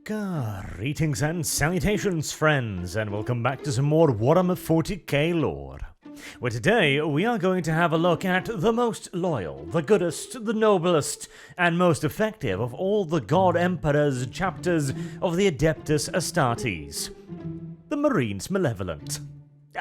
Greetings and salutations, friends, and welcome back to some more Warhammer 40k lore. Where today we are going to have a look at the most loyal, the goodest, the noblest, and most effective of all the God Emperor's chapters of the Adeptus Astartes, the Marines Malevolent.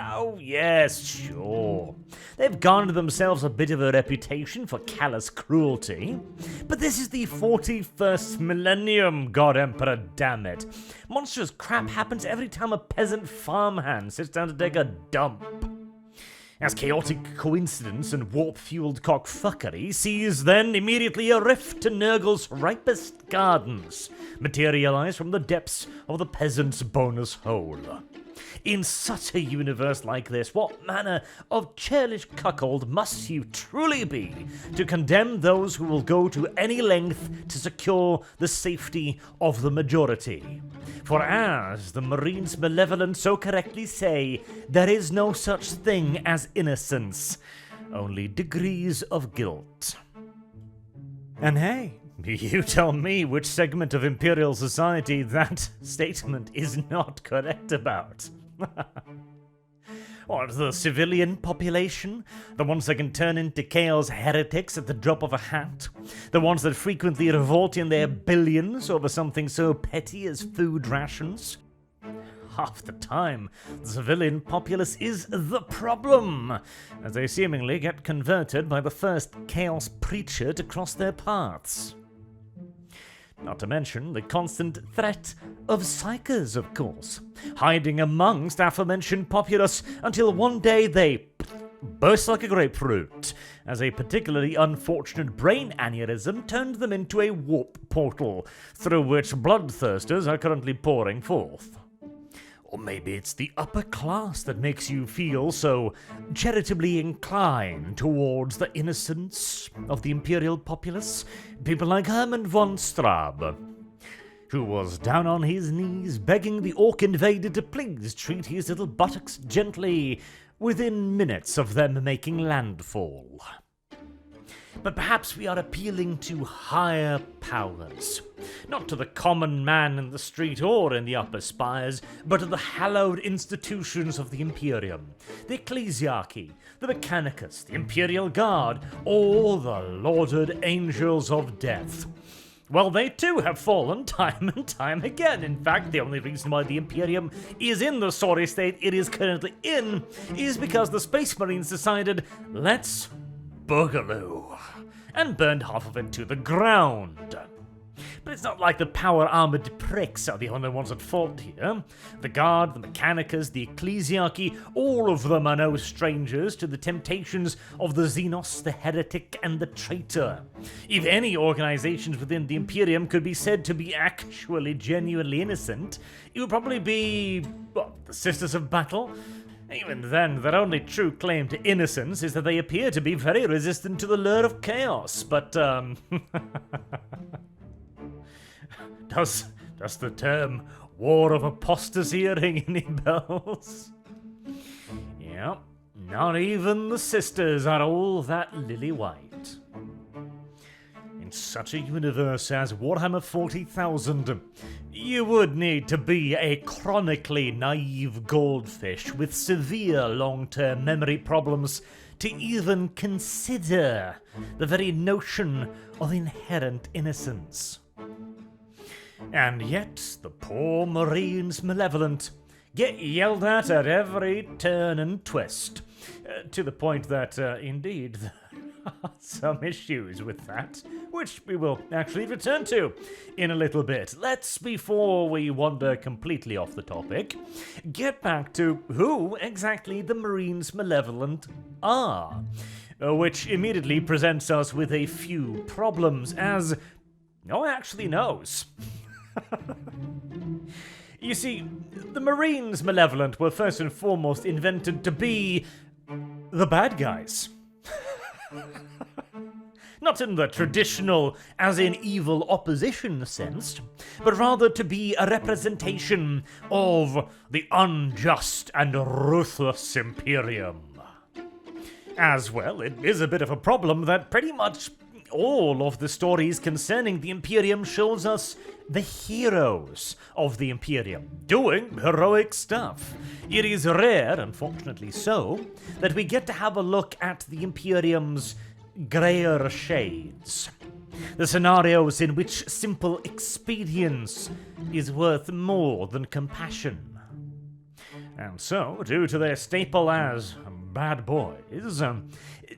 Oh yes, sure. They've garnered themselves a bit of a reputation for callous cruelty, but this is the 41st millennium, God Emperor, damn it. Monstrous crap happens every time a peasant farmhand sits down to take a dump. As chaotic coincidence and warp-fueled cockfuckery sees then immediately a rift to Nurgle's ripest gardens materialize from the depths of the peasant's bonus hole. In such a universe like this, what manner of churlish cuckold must you truly be to condemn those who will go to any length to secure the safety of the majority? For as the Marines Malevolent so correctly say, there is no such thing as innocence, only degrees of guilt. And hey, you tell me which segment of Imperial society that statement is not correct about. What, the civilian population? The ones that can turn into chaos heretics at the drop of a hat? The ones that frequently revolt in their billions over something so petty as food rations? Half the time, the civilian populace is the problem, as they seemingly get converted by the first chaos preacher to cross their paths. Not to mention the constant threat of psychers, of course, hiding amongst aforementioned populace until one day they burst like a grapefruit, as a particularly unfortunate brain aneurysm turned them into a warp portal, through which bloodthirsters are currently pouring forth. Or maybe it's the upper class that makes you feel so charitably inclined towards the innocence of the imperial populace. People like Hermann von Straub, who was down on his knees begging the orc invader to please treat his little buttocks gently within minutes of them making landfall. But perhaps we are appealing to higher powers, not to the common man in the street or in the upper spires, but to the hallowed institutions of the Imperium, the Ecclesiarchy, the Mechanicus, the Imperial Guard, or the lauded Angels of Death. Well, they too have fallen time and time again. In fact, the only reason why the Imperium is in the sorry state it is currently in is because the Space Marines decided, let's boogaloo, and burned half of it to the ground. But it's not like the power-armoured pricks are the only ones at fault here. The Guard, the Mechanicus, the Ecclesiarchy, all of them are no strangers to the temptations of the Xenos, the Heretic, and the Traitor. If any organizations within the Imperium could be said to be actually genuinely innocent, it would probably be, the Sisters of Battle. Even then, their only true claim to innocence is that they appear to be very resistant to the lure of chaos, but, Does the term War of Apostasy ring any bells? Yep, not even the sisters are all that lily-white. In such a universe as Warhammer 40,000, you would need to be a chronically naive goldfish with severe long-term memory problems to even consider the very notion of inherent innocence. And yet, the poor Marines Malevolent get yelled at every turn and twist, to the point that, indeed, there are some issues with that, which we will actually return to in a little bit. Let's, before we wander completely off the topic, get back to who exactly the Marines Malevolent are, which immediately presents us with a few problems, as no one actually knows. You see, the Marines Malevolent were first and foremost invented to be the bad guys. Not in the traditional, as in evil opposition sense, but rather to be a representation of the unjust and ruthless Imperium. As well, it is a bit of a problem that pretty much all of the stories concerning the Imperium shows us the heroes of the Imperium doing heroic stuff. It is rare, unfortunately so, that we get to have a look at the Imperium's greyer shades. The scenarios in which simple expedience is worth more than compassion. And so, due to their staple as bad boys,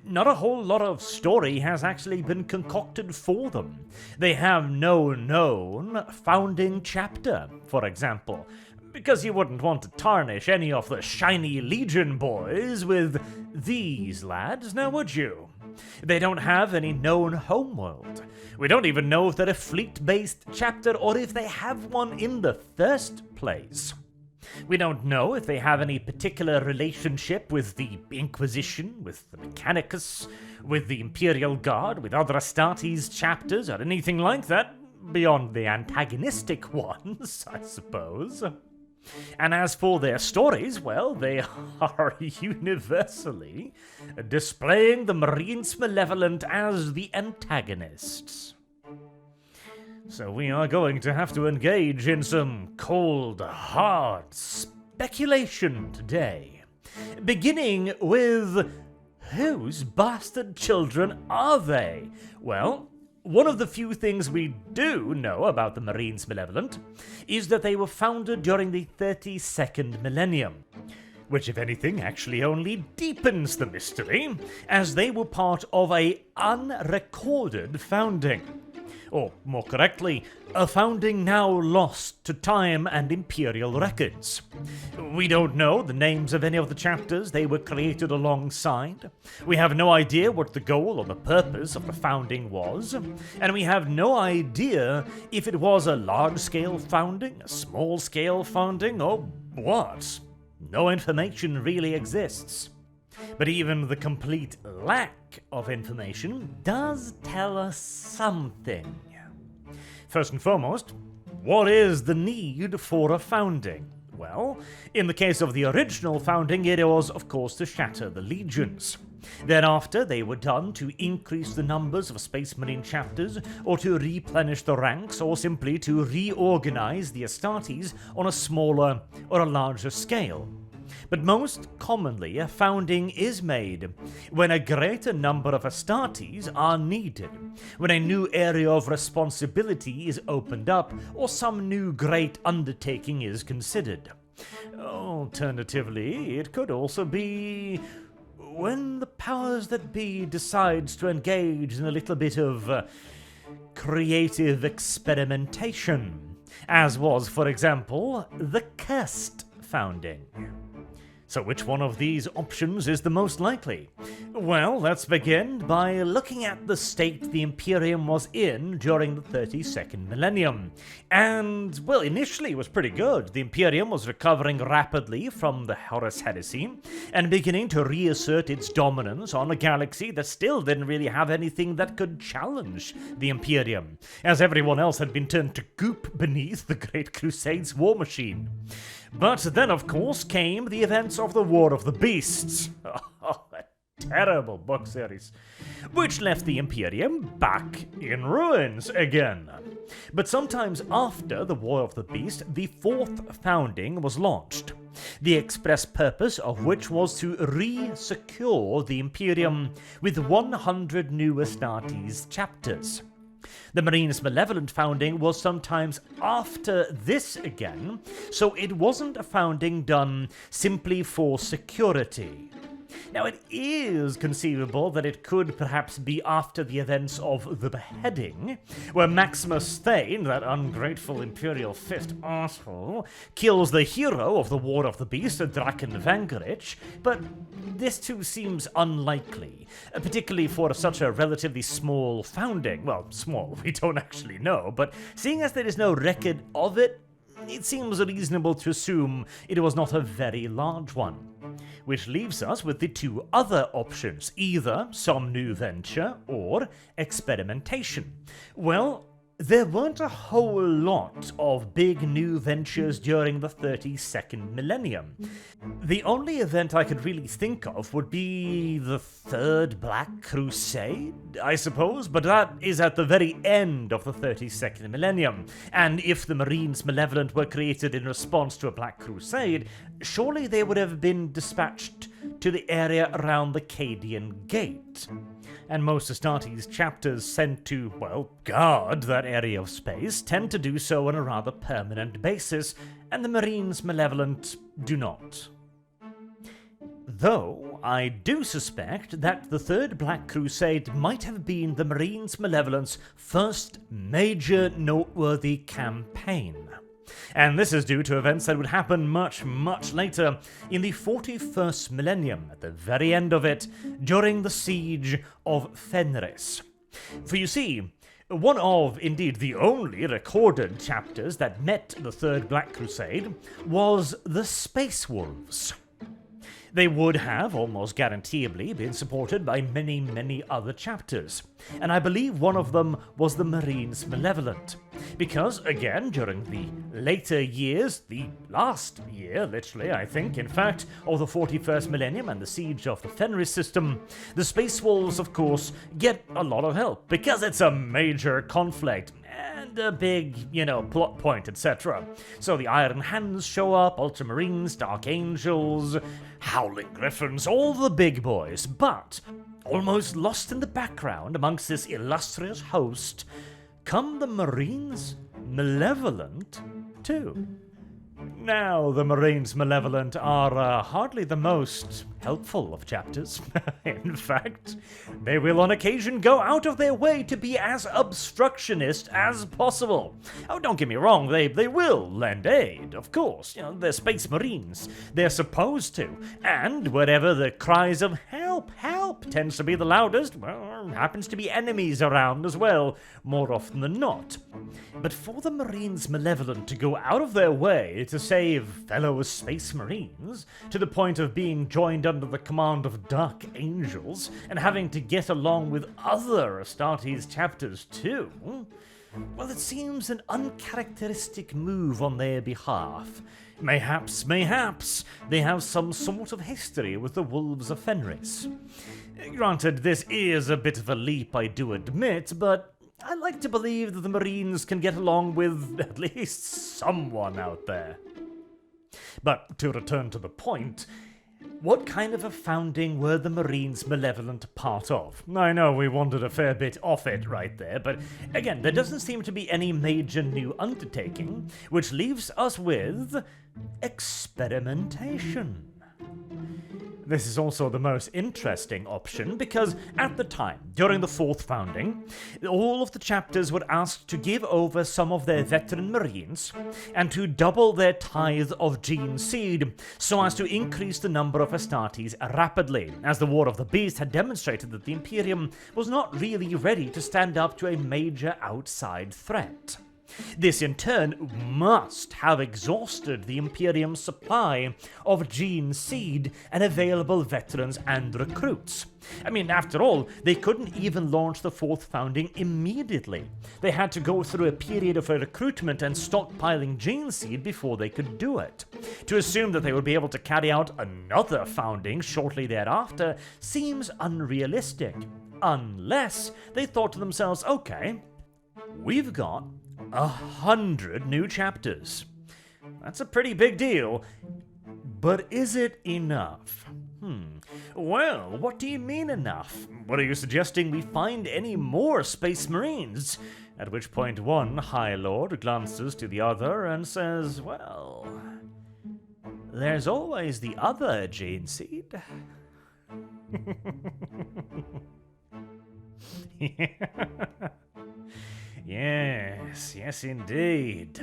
not a whole lot of story has actually been concocted for them. They have no known founding chapter, for example, because you wouldn't want to tarnish any of the shiny Legion boys with these lads, now would you? They don't have any known homeworld. We don't even know if they're a fleet-based chapter or if they have one in the first place. We don't know if they have any particular relationship with the Inquisition, with the Mechanicus, with the Imperial Guard, with other Astartes chapters, or anything like that, beyond the antagonistic ones, I suppose. And as for their stories, well, they are universally displaying the Marines Malevolent as the antagonists. So we are going to have to engage in some cold, hard speculation today. Beginning with, whose bastard children are they? Well, one of the few things we do know about the Marines Malevolent is that they were founded during the 32nd millennium, which if anything actually only deepens the mystery, as they were part of a unrecorded founding. Or, more correctly, a founding now lost to time and imperial records. We don't know the names of any of the chapters they were created alongside. We have no idea what the goal or the purpose of the founding was. And we have no idea if it was a large-scale founding, a small-scale founding, or what. No information really exists. But even the complete lack of information does tell us something. First and foremost, what is the need for a founding? Well, in the case of the original founding, it was, of course, to shatter the legions. Thereafter, they were done to increase the numbers of Space Marine chapters, or to replenish the ranks, or simply to reorganize the Astartes on a smaller or a larger scale. But most commonly, a founding is made when a greater number of Astartes are needed, when a new area of responsibility is opened up, or some new great undertaking is considered. Alternatively, it could also be when the powers that be decides to engage in a little bit of creative experimentation, as was, for example, the Cursed founding. So which one of these options is the most likely? Well, let's begin by looking at the state the Imperium was in during the 32nd millennium. And, well, initially it was pretty good. The Imperium was recovering rapidly from the Horus Heresy and beginning to reassert its dominance on a galaxy that still didn't really have anything that could challenge the Imperium, as everyone else had been turned to goop beneath the Great Crusade's war machine. But then, of course, came the events of the War of the Beasts. A terrible book series, which left the Imperium back in ruins again. But sometimes after the War of the Beast, the fourth founding was launched, the express purpose of which was to re-secure the Imperium with 100 new Astartes chapters. The Marines Malevolent founding was sometimes after this again, so it wasn't a founding done simply for security. Now, it is conceivable that it could perhaps be after the events of the beheading, where Maximus Thane, that ungrateful Imperial Fifth arsehole, kills the hero of the War of the Beast, Draken Vangerich, but this too seems unlikely, particularly for such a relatively small founding. Well, small, we don't actually know, but seeing as there is no record of it, it seems reasonable to assume it was not a very large one. Which leaves us with the two other options, either some new venture or experimentation. Well, There weren't a whole lot of big new ventures during the 32nd millennium. The only event I could really think of would be the Third Black Crusade, I suppose, but that is at the very end of the 32nd millennium, and if the Marines Malevolent were created in response to a Black Crusade, surely they would have been dispatched to the area around the Cadian Gate. And most Astartes chapters sent to, well, guard that area of space tend to do so on a rather permanent basis, and the Marines Malevolent do not. Though I do suspect that the Third Black Crusade might have been the Marines Malevolent's first major noteworthy campaign. And this is due to events that would happen much, much later in the 41st millennium, at the very end of it, during the siege of Fenris. For you see, one of, indeed the only recorded chapters that met the Third Black Crusade was the Space Wolves. They would have, almost guaranteeably, been supported by many, many other chapters, and I believe one of them was the Marines Malevolent, because, again, during the later years, the last year, literally, I think, in fact, of the 41st millennium and the siege of the Fenris system, the Space Wolves, of course, get a lot of help, because it's a major conflict, and a big, plot point, etc. So the Iron Hands show up, Ultramarines, Dark Angels, Howling Griffins, all the big boys, but almost lost in the background amongst this illustrious host come the Marines Malevolent too. Now, the Marines Malevolent are hardly the most helpful of chapters. In fact, they will on occasion go out of their way to be as obstructionist as possible. Oh, don't get me wrong, they will lend aid, of course. They're Space Marines. They're supposed to. And wherever the cries of help, help tends to be the loudest, well, happens to be enemies around as well, more often than not. But for the Marines Malevolent to go out of their way to save fellow Space Marines, to the point of being joined under the command of Dark Angels, and having to get along with other Astartes chapters too, well, it seems an uncharacteristic move on their behalf. Mayhaps, they have some sort of history with the Wolves of Fenris. Granted, this is a bit of a leap, I do admit, but I like to believe that the Marines can get along with at least someone out there. But to return to the point, what kind of a founding were the Marines Malevolent part of? I know we wandered a fair bit off it right there, but again, there doesn't seem to be any major new undertaking, which leaves us with experimentation. This is also the most interesting option because at the time, during the fourth founding, all of the chapters were asked to give over some of their veteran Marines and to double their tithe of gene seed so as to increase the number of Astartes rapidly, as the War of the Beast had demonstrated that the Imperium was not really ready to stand up to a major outside threat. This in turn must have exhausted the Imperium's supply of gene seed and available veterans and recruits. I mean, after all, they couldn't even launch the fourth founding immediately. They had to go through a period of recruitment and stockpiling gene seed before they could do it. To assume that they would be able to carry out another founding shortly thereafter seems unrealistic, unless they thought to themselves, okay, we've got 100 new chapters. That's a pretty big deal. But is it enough? Well, what do you mean enough? What are you suggesting we find any more Space Marines? At which point one High Lord glances to the other and says, well, there's always the other gene seed. Yes, indeed.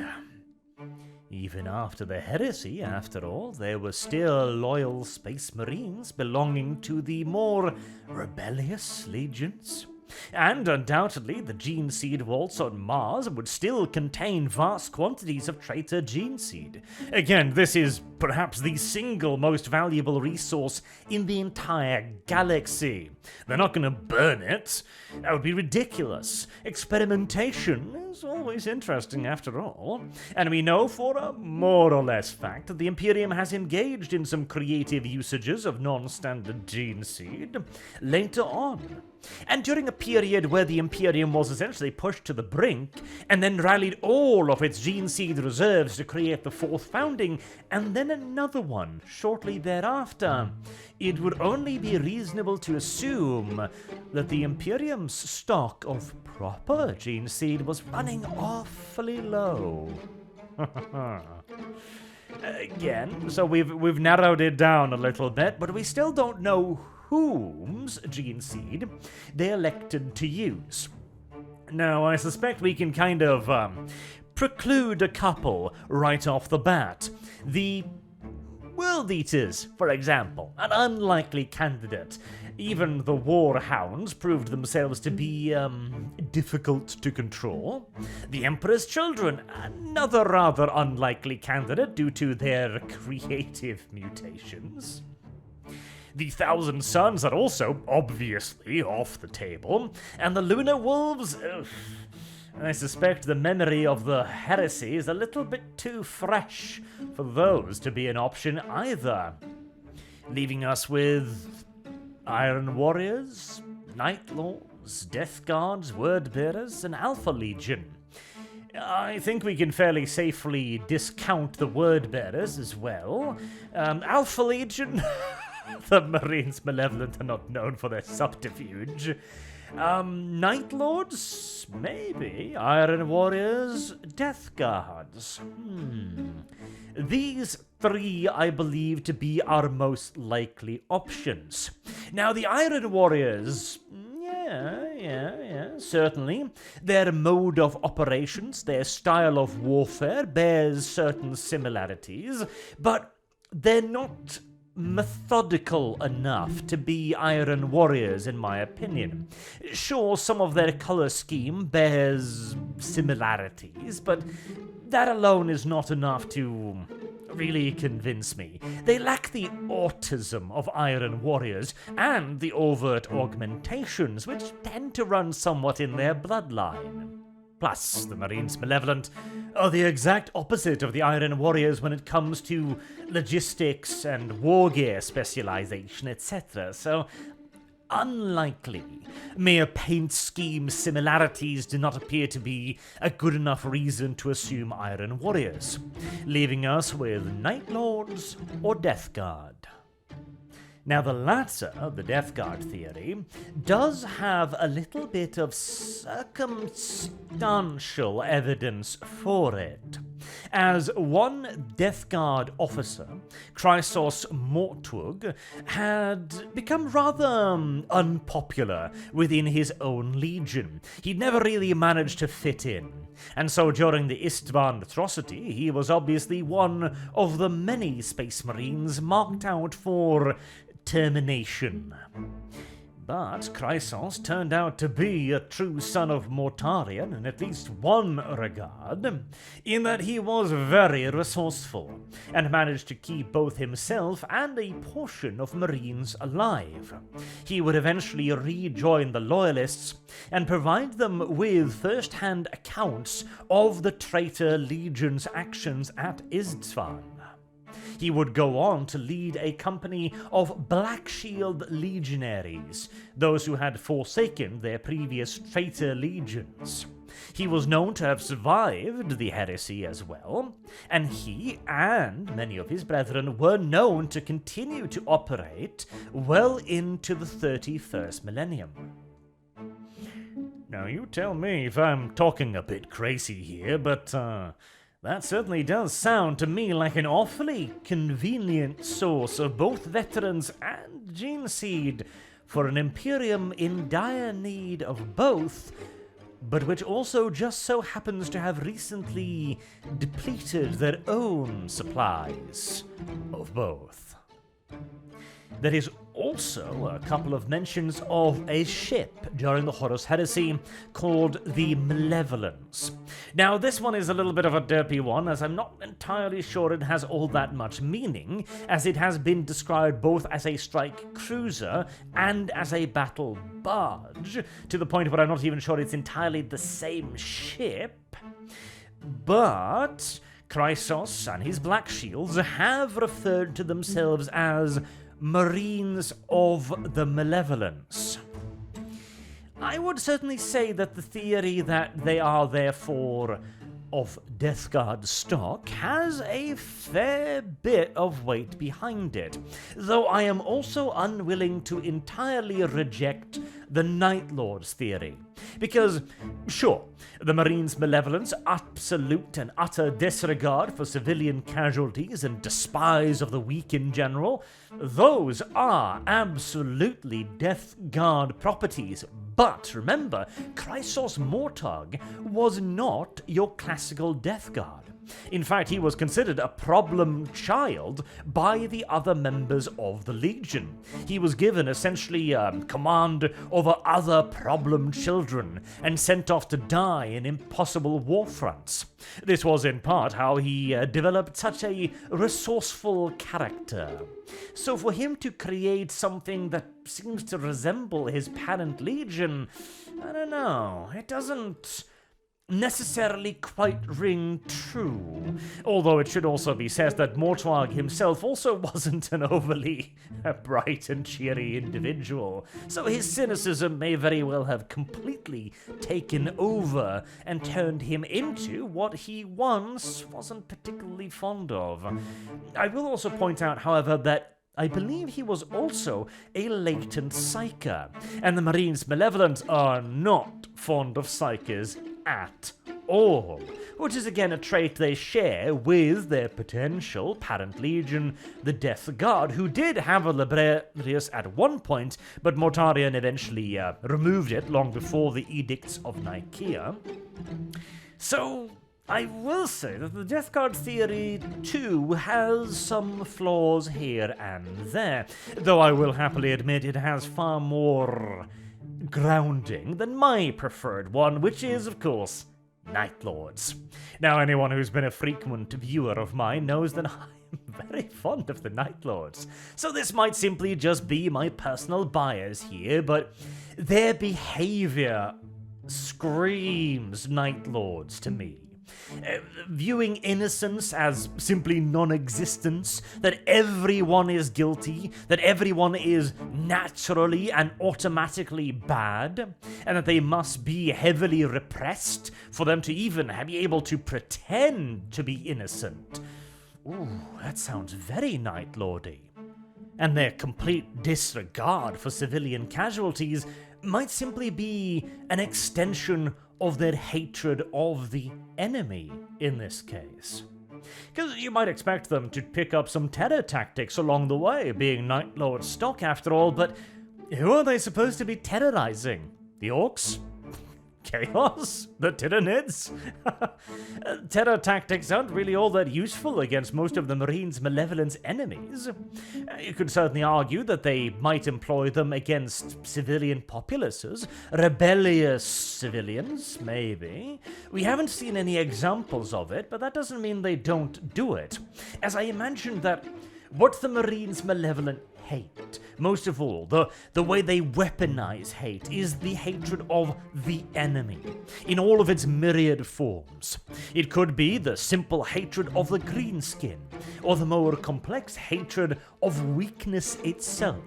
Even after the heresy, after all, there were still loyal Space Marines belonging to the more rebellious legions. And undoubtedly, the gene seed vaults on Mars would still contain vast quantities of traitor gene seed. Again, this is perhaps the single most valuable resource in the entire galaxy. They're not going to burn it. That would be ridiculous. Experimentation is always interesting after all. And we know for a more or less fact that the Imperium has engaged in some creative usages of non-standard gene seed later on. And during a period where the Imperium was essentially pushed to the brink, and then rallied all of its gene seed reserves to create the fourth founding, and then another one shortly thereafter, it would only be reasonable to assume that the Imperium's stock of proper gene seed was running awfully low. Again, so we've narrowed it down a little bit, but we still don't know whom's gene seed they elected to use. Now, I suspect we can kind of preclude a couple right off the bat. The World Eaters, for example, an unlikely candidate. Even the Warhounds proved themselves to be difficult to control. The Emperor's Children, another rather unlikely candidate due to their creative mutations. The Thousand Suns are also obviously off the table, and the Lunar Wolves, I suspect the memory of the heresy is a little bit too fresh for those to be an option either. Leaving us with Iron Warriors, Night Lords, Death Guards, Word Bearers, and Alpha Legion. I think we can fairly safely discount the Word Bearers as well. Alpha Legion... The Marines Malevolent are not known for their subterfuge. Night Lords? Maybe. Iron Warriors? Death Guards? These three I believe to be our most likely options. Now, the Iron Warriors... Yeah, certainly. Their mode of operations, their style of warfare bears certain similarities, but they're not methodical enough to be Iron Warriors, in my opinion. Sure, some of their color scheme bears similarities, but that alone is not enough to really convince me. They lack the autism of Iron Warriors and the overt augmentations, which tend to run somewhat in their bloodline. Plus, the Marines Malevolent are the exact opposite of the Iron Warriors when it comes to logistics and war gear specialization, etc. So, unlikely. Mere paint scheme similarities do not appear to be a good enough reason to assume Iron Warriors, leaving us with Night Lords or Death Guard. Now, the latter, the Death Guard theory, does have a little bit of circumstantial evidence for it, as one Death Guard officer, Chrysos Mortwug, had become rather unpopular within his own legion. He'd never really managed to fit in, and so during the Istvan atrocity, he was obviously one of the many Space Marines marked out for termination. But Chrysos turned out to be a true son of Mortarion in at least one regard, in that he was very resourceful, and managed to keep both himself and a portion of Marines alive. He would eventually rejoin the Loyalists, and provide them with first-hand accounts of the traitor Legion's actions at Isstvan. He would go on to lead a company of Black Shield legionaries, those who had forsaken their previous traitor legions. He was known to have survived the heresy as well, and he and many of his brethren were known to continue to operate well into the 31st millennium. Now, you tell me if I'm talking a bit crazy here, but that certainly does sound to me like an awfully convenient source of both veterans and gene seed for an Imperium in dire need of both, but which also just so happens to have recently depleted their own supplies of both. There is also a couple of mentions of a ship during the Horus Heresy called the Malevolence. Now, this one is a little bit of a derpy one, as I'm not entirely sure it has all that much meaning, as it has been described both as a strike cruiser and as a battle barge, to the point where I'm not even sure it's entirely the same ship. But Chrysos and his Black Shields have referred to themselves as Marines of the Malevolence. I would certainly say that the theory that they are therefore of Death Guard stock has a fair bit of weight behind it, though I am also unwilling to entirely reject the Night Lord's theory. Because, sure, the Marines' Malevolence, absolute and utter disregard for civilian casualties and despise of the weak in general, those are absolutely Death Guard properties. But remember, Chrysos Mortag was not your classical Death Guard. In fact, he was considered a problem child by the other members of the Legion. He was given essentially command over other problem children and sent off to die in impossible war fronts. This was in part how he developed such a resourceful character. So for him to create something that seems to resemble his parent Legion, I don't know, it doesn't necessarily quite ring true. Although it should also be said that Mortwag himself also wasn't an overly bright and cheery individual, so his cynicism may very well have completely taken over and turned him into what he once wasn't particularly fond of. I will also point out, however, that I believe he was also a latent psyker, and the Marines Malevolent are not fond of psykers at all, which is again a trait they share with their potential parent legion, the Death Guard, who did have a Librarius at one point, but Mortarion eventually removed it long before the Edicts of Nicaea. So I will say that the Death Guard theory, too, has some flaws here and there, though I will happily admit it has far more grounding than my preferred one, which is, of course, Night Lords. Now, anyone who's been a frequent viewer of mine knows that I'm very fond of the Night Lords, so this might simply just be my personal bias here, but their behavior screams Night Lords to me. Viewing innocence as simply non-existence, that everyone is guilty, that everyone is naturally and automatically bad, and that they must be heavily repressed for them to even be able to pretend to be innocent. Ooh, that sounds very Night Lordy. And their complete disregard for civilian casualties might simply be an extension of their hatred of the enemy in this case. Because you might expect them to pick up some terror tactics along the way, being Night Lord stock after all, but who are they supposed to be terrorizing? The Orcs? Chaos? The Tyranids? Terror tactics aren't really all that useful against most of the Marines' Malevolence enemies. You could certainly argue that they might employ them against civilian populaces, rebellious civilians, maybe. We haven't seen any examples of it, but that doesn't mean they don't do it. As I imagine that what the Marines Malevolent hate, most of all, the way they weaponize hate, is the hatred of the enemy, in all of its myriad forms. It could be the simple hatred of the greenskin, or the more complex hatred of weakness itself.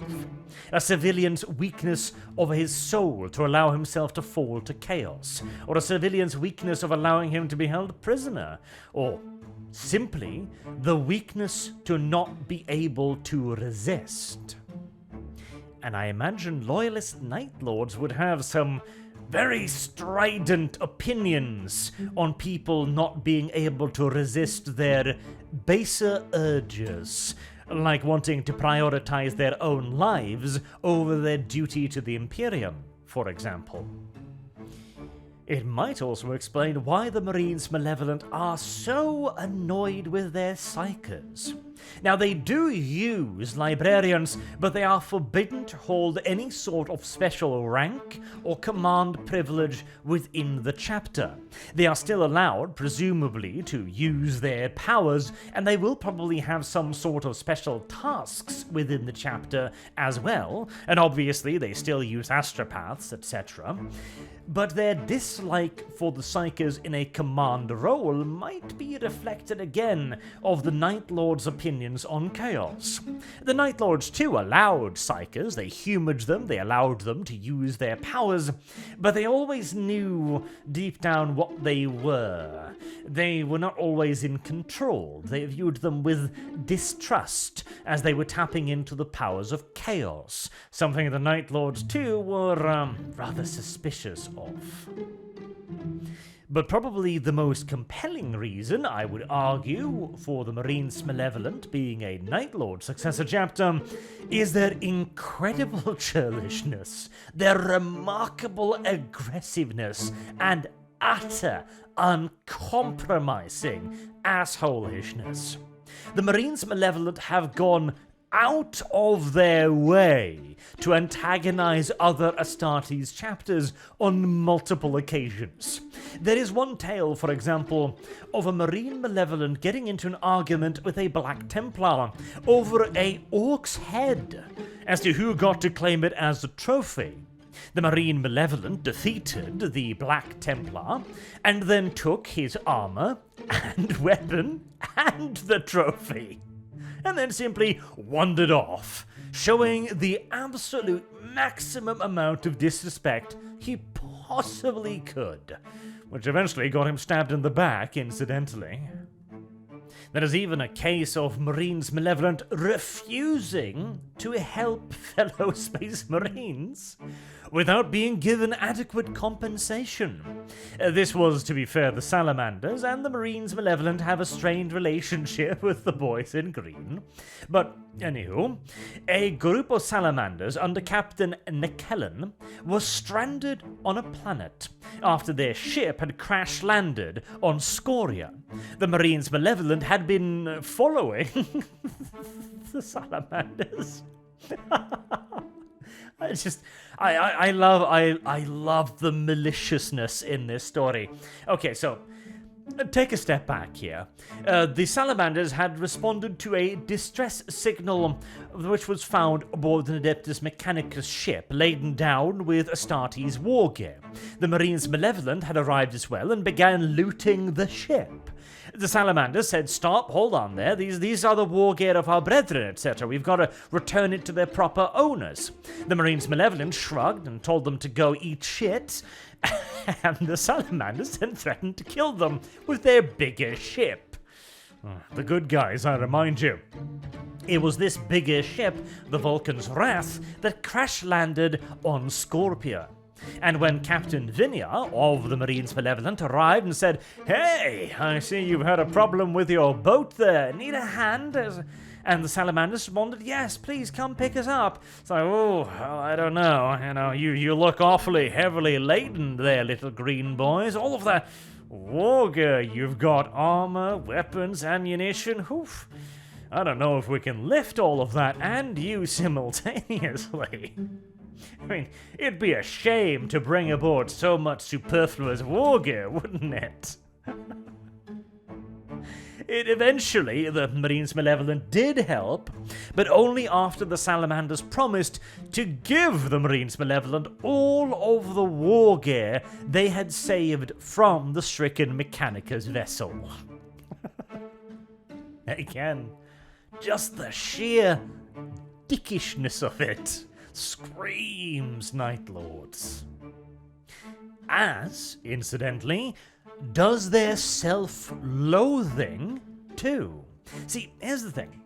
A civilian's weakness of his soul to allow himself to fall to chaos, or a civilian's weakness of allowing him to be held prisoner, or simply the weakness to not be able to resist. And I imagine loyalist Night Lords would have some very strident opinions on people not being able to resist their baser urges, like wanting to prioritize their own lives over their duty to the Imperium, for example. It might also explain why the Marines Malevolent are so annoyed with their psykers. Now, they do use librarians, but they are forbidden to hold any sort of special rank or command privilege within the chapter. They are still allowed, presumably, to use their powers, and they will probably have some sort of special tasks within the chapter as well, and obviously they still use astropaths, etc. But their dislike for the Psykers in a command role might be reflected again of the Night Lord's opinions on chaos. The Night Lords too allowed Psykers, they humoured them, they allowed them to use their powers, but they always knew deep down what they were. They were not always in control. They viewed them with distrust as they were tapping into the powers of chaos, something the Night Lords too were rather suspicious of. But probably the most compelling reason, I would argue, for the Marines Malevolent being a Night Lord successor chapter is their incredible churlishness, their remarkable aggressiveness, and utter, uncompromising assholishness. The Marines Malevolent have gone out of their way to antagonize other Astartes chapters on multiple occasions. There is one tale, for example, of a Marine Malevolent getting into an argument with a Black Templar over a orc's head as to who got to claim it as a trophy. The Marine Malevolent defeated the Black Templar and then took his armor and weapon and the trophy, and then simply wandered off, showing the absolute maximum amount of disrespect he possibly could, which eventually got him stabbed in the back, incidentally. There is even a case of Marines Malevolent refusing to help fellow Space Marines without being given adequate compensation. This was, to be fair, the Salamanders, and the Marines Malevolent have a strained relationship with the boys in green. But, anywho, a group of Salamanders under Captain Nekellen was stranded on a planet after their ship had crash-landed on Scoria. The Marines Malevolent had been following the Salamanders. I love the maliciousness in this story. Okay, so take a step back here. The Salamanders had responded to a distress signal which was found aboard an Adeptus Mechanicus ship laden down with Astartes war gear. The Marines Malevolent had arrived as well and began looting the ship. The Salamanders said, "Stop, hold on there, these are the war gear of our brethren, etc. We've got to return it to their proper owners." The Marines Malevolent shrugged and told them to go eat shit, and the Salamanders then threatened to kill them with their bigger ship. The good guys, I remind you. It was this bigger ship, the Vulcan's Wrath, that crash-landed on Scorpia. And when Captain Vinia of the Marines Malevolent arrived and said, "Hey, I see you've had a problem with your boat there. Need a hand?" And the Salamanders responded, "Yes, please come pick us up." It's like, "Oh, I don't know. You look awfully heavily laden there, little green boys. All of that war gear. You've got armor, weapons, ammunition. Oof. I don't know if we can lift all of that and you simultaneously." I mean, it'd be a shame to bring aboard so much superfluous war gear, wouldn't it? Eventually, the Marines Malevolent did help, but only after the Salamanders promised to give the Marines Malevolent all of the war gear they had saved from the stricken Mechanicus vessel. Again, just the sheer dickishness of it screams Night Lords. As, incidentally, does their self-loathing too. See, here's the thing.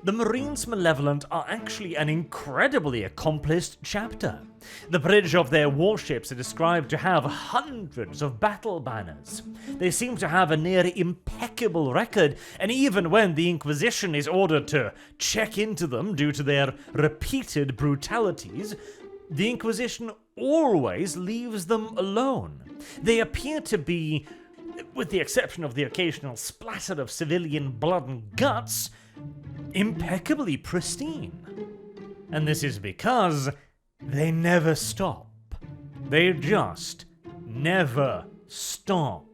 The Marines Malevolent are actually an incredibly accomplished chapter. The bridge of their warships are described to have hundreds of battle banners. They seem to have a near impeccable record, and even when the Inquisition is ordered to check into them due to their repeated brutalities, the Inquisition always leaves them alone. They appear to be, with the exception of the occasional splatter of civilian blood and guts, impeccably pristine. And this is because they never stop. They just never stop.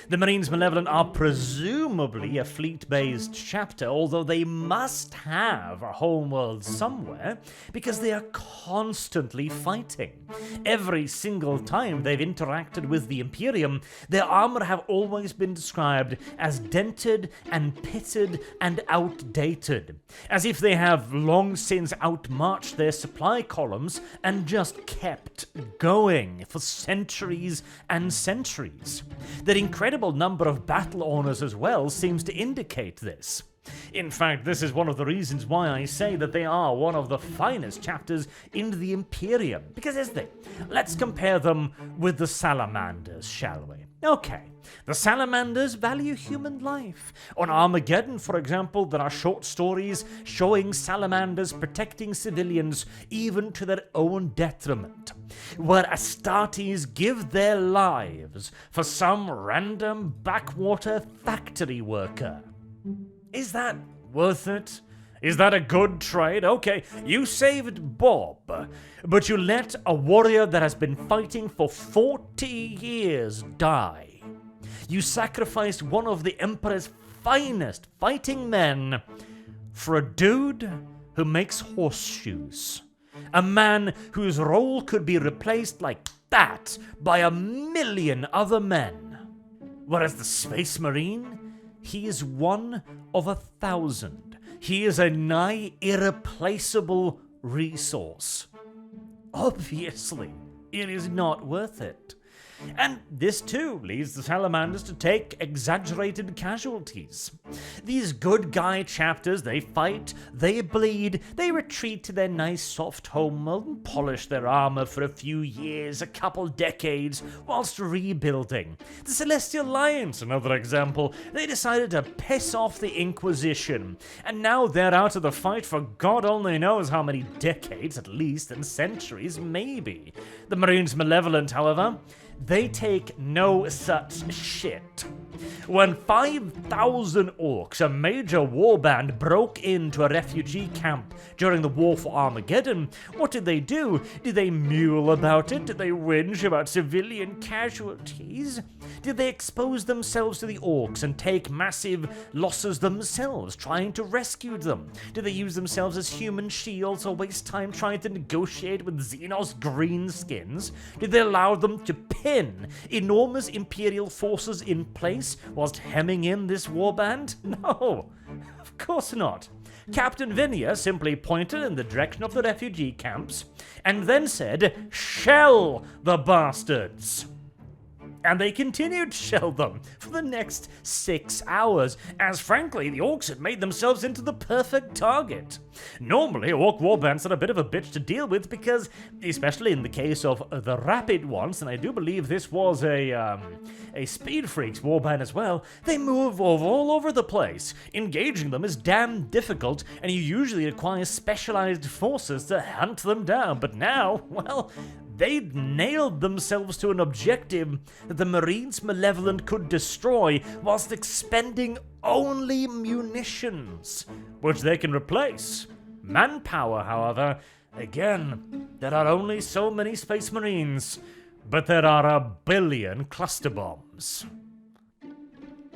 The Marines Malevolent are presumably a fleet-based chapter, although they must have a homeworld somewhere, because they are constantly fighting. Every single time they've interacted with the Imperium, their armor have always been described as dented and pitted and outdated, as if they have long since outmarched their supply columns and just kept going for centuries and centuries. Their incredible number of battle honors as well seems to indicate this. In fact, this is one of the reasons why I say that they are one of the finest chapters in the Imperium. Because here's the thing, let's compare them with the Salamanders, shall we? Okay, the Salamanders value human life. On Armageddon, for example, there are short stories showing Salamanders protecting civilians even to their own detriment, where Astartes give their lives for some random backwater factory worker. Is that worth it? Is that a good trade? Okay, you saved Bob, but you let a warrior that has been fighting for 40 years die. You sacrificed one of the Emperor's finest fighting men for a dude who makes horseshoes. A man whose role could be replaced like that by 1,000,000 other men. Whereas the Space Marine, he is one of 1,000. He is a nigh irreplaceable resource. Obviously, it is not worth it. And this too leads the Salamanders to take exaggerated casualties. These good guy chapters, they fight, they bleed, they retreat to their nice soft homeworld and polish their armor for a few years, a couple decades, whilst rebuilding. The Celestial Alliance, another example, they decided to piss off the Inquisition, and now they're out of the fight for God only knows how many decades at least, and centuries maybe. The Marines Malevolent, however, they take no such shit. When 5,000 orcs, a major warband, broke into a refugee camp during the War for Armageddon, what did they do? Did they mule about it? Did they whinge about civilian casualties? Did they expose themselves to the orcs and take massive losses themselves, trying to rescue them? Did they use themselves as human shields or waste time trying to negotiate with Xenos greenskins? Did they allow them to pin enormous Imperial forces in place whilst hemming in this warband? No, of course not. Captain Vinia simply pointed in the direction of the refugee camps and then said, "Shell the bastards!" And they continued to shell them for the next 6 hours, as frankly, the orcs had made themselves into the perfect target. Normally, orc warbands are a bit of a bitch to deal with because, especially in the case of the rapid ones, and I do believe this was a Speed Freaks warband as well, they move all over the place. Engaging them is damn difficult, and you usually require specialized forces to hunt them down, but now, well, they'd nailed themselves to an objective that the Marines Malevolent could destroy whilst expending only munitions, which they can replace. Manpower, however, again, there are only so many Space Marines, but there are 1 billion cluster bombs.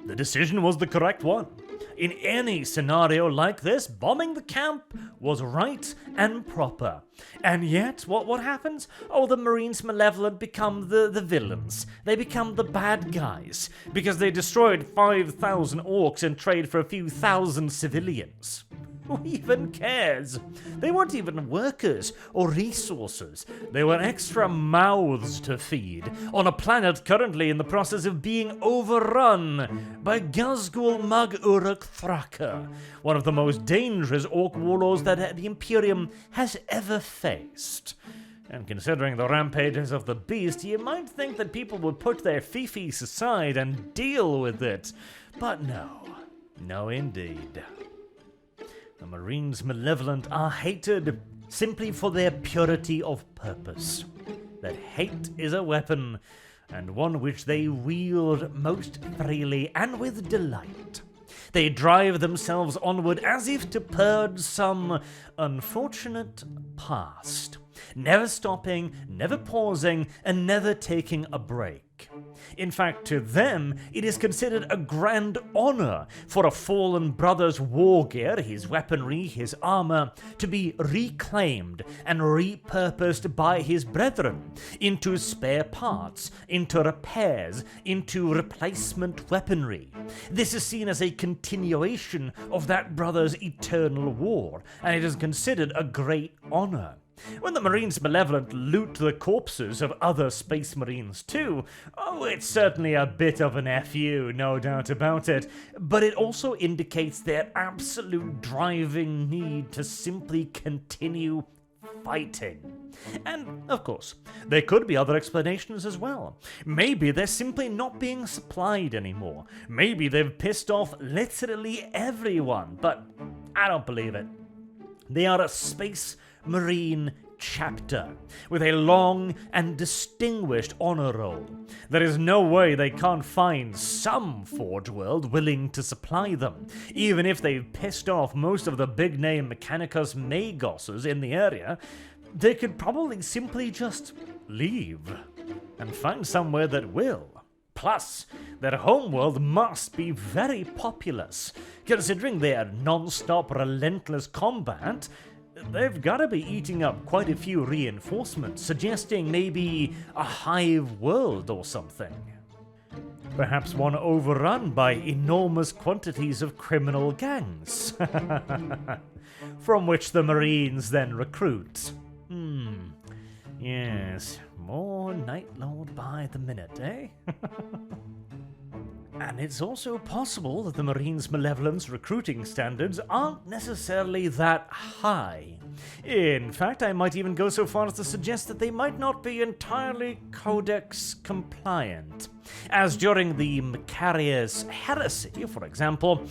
The decision was the correct one. In any scenario like this, bombing the camp was right and proper. And yet, what happens? Oh, the Marines Malevolent become the villains. They become the bad guys, because they destroyed 5,000 orcs in trade for a few thousand civilians. Who even cares? They weren't even workers or resources. They were extra mouths to feed on a planet currently in the process of being overrun by Gazgul Mag Uruk Thraka, one of the most dangerous orc warlords that the Imperium has ever faced. And considering the rampages of the beast, you might think that people would put their fifis aside and deal with it. But no indeed. The Marines Malevolent are hated simply for their purity of purpose. That hate is a weapon, and one which they wield most freely and with delight. They drive themselves onward as if to purge some unfortunate past, never stopping, never pausing, and never taking a break. In fact, to them, it is considered a grand honor for a fallen brother's war gear, his weaponry, his armor, to be reclaimed and repurposed by his brethren into spare parts, into repairs, into replacement weaponry. This is seen as a continuation of that brother's eternal war, and it is considered a great honor. When the Marines Malevolent loot the corpses of other Space Marines too, it's certainly a bit of an FU, no doubt about it, but it also indicates their absolute driving need to simply continue fighting. And, of course, there could be other explanations as well. Maybe they're simply not being supplied anymore. Maybe they've pissed off literally everyone, but I don't believe it. They are a Space Marine chapter with a long and distinguished honor roll. There is no way they can't find some Forge World willing to supply them, even if they've pissed off most of the big-name Mechanicus Magosses in the area. They could probably simply just leave and find somewhere that will. Plus, their homeworld must be very populous. Considering their non-stop relentless combat, they've gotta be eating up quite a few reinforcements, suggesting maybe a hive world or something. Perhaps one overrun by enormous quantities of criminal gangs, from which the Marines then recruit. Yes, more Night Lord by the minute, eh? And it's also possible that the Marines Malevolent's recruiting standards aren't necessarily that high. In fact, I might even go so far as to suggest that they might not be entirely Codex compliant. As during the Macarius Heresy, for example,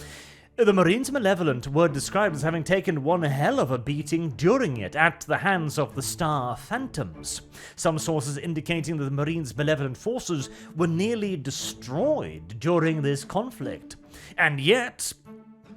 the Marines Malevolent were described as having taken one hell of a beating during it at the hands of the Star Phantoms. Some sources indicating that the Marines Malevolent forces were nearly destroyed during this conflict. And yet,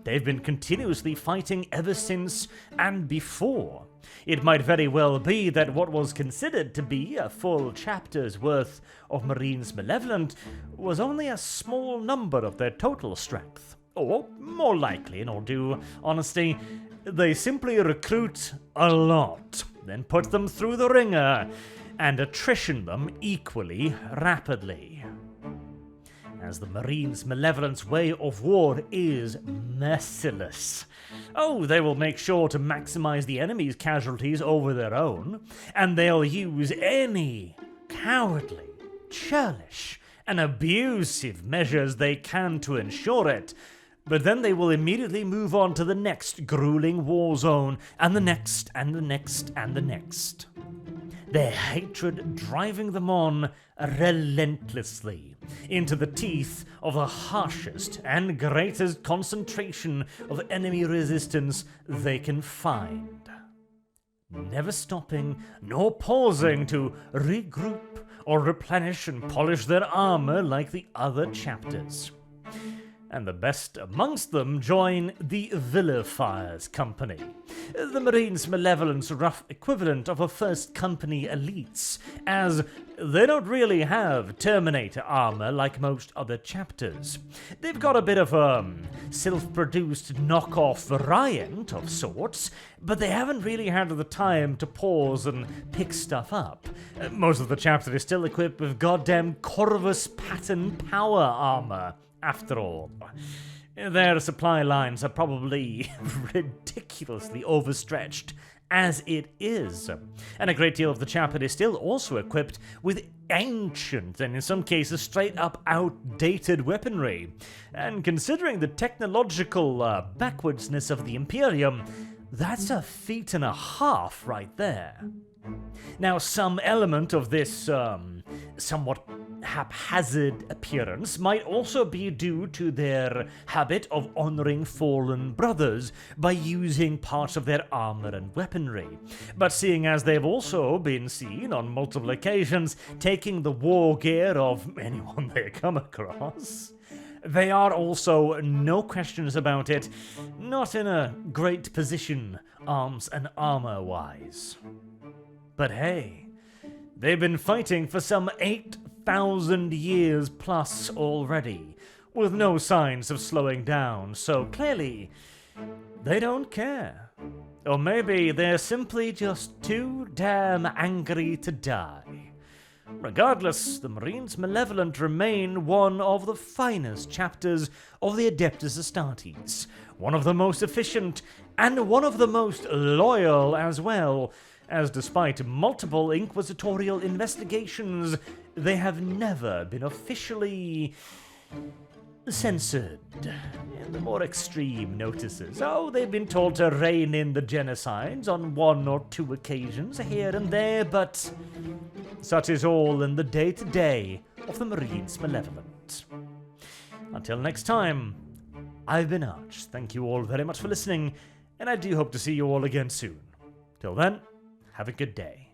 they've been continuously fighting ever since and before. It might very well be that what was considered to be a full chapter's worth of Marines Malevolent was only a small number of their total strength. Or, more likely, in all due honesty, they simply recruit a lot, then put them through the ringer, and attrition them equally rapidly. As the Marines Malevolent's way of war is merciless. They will make sure to maximize the enemy's casualties over their own, and they'll use any cowardly, churlish, and abusive measures they can to ensure it. But then they will immediately move on to the next grueling war zone, and the next, and the next, and the next. Their hatred driving them on relentlessly into the teeth of the harshest and greatest concentration of enemy resistance they can find. Never stopping nor pausing to regroup or replenish and polish their armor like the other chapters. And the best amongst them join the Vilifiers Company, the Marines Malevolent's rough equivalent of a First Company elites, as they don't really have Terminator armor like most other chapters. They've got a bit of a self-produced knockoff variant of sorts, but they haven't really had the time to pause and pick stuff up. Most of the chapter is still equipped with goddamn Corvus pattern power armor. After all, their supply lines are probably ridiculously overstretched as it is, and a great deal of the chapter is still also equipped with ancient and in some cases straight up outdated weaponry. And considering the technological backwardsness of the Imperium, that's a feat and a half right there. Now, some element of this somewhat haphazard appearance might also be due to their habit of honoring fallen brothers by using parts of their armor and weaponry. But seeing as they've also been seen on multiple occasions taking the war gear of anyone they come across, They are also, no questions about it, not in a great position, arms and armor-wise. But hey, they've been fighting for some 8,000 years plus already, with no signs of slowing down, so clearly, they don't care. Or maybe they're simply just too damn angry to die. Regardless, the Marines Malevolent remain one of the finest chapters of the Adeptus Astartes, one of the most efficient, and one of the most loyal as well, as despite multiple inquisitorial investigations, they have never been officially censored in the more extreme notices. Oh, they've been told to rein in the genocides on 1 or 2 occasions here and there, but such is all in the day-to-day of the Marines Malevolent. Until next time, I've been Arch. Thank you all very much for listening, and I do hope to see you all again soon. Till then, have a good day.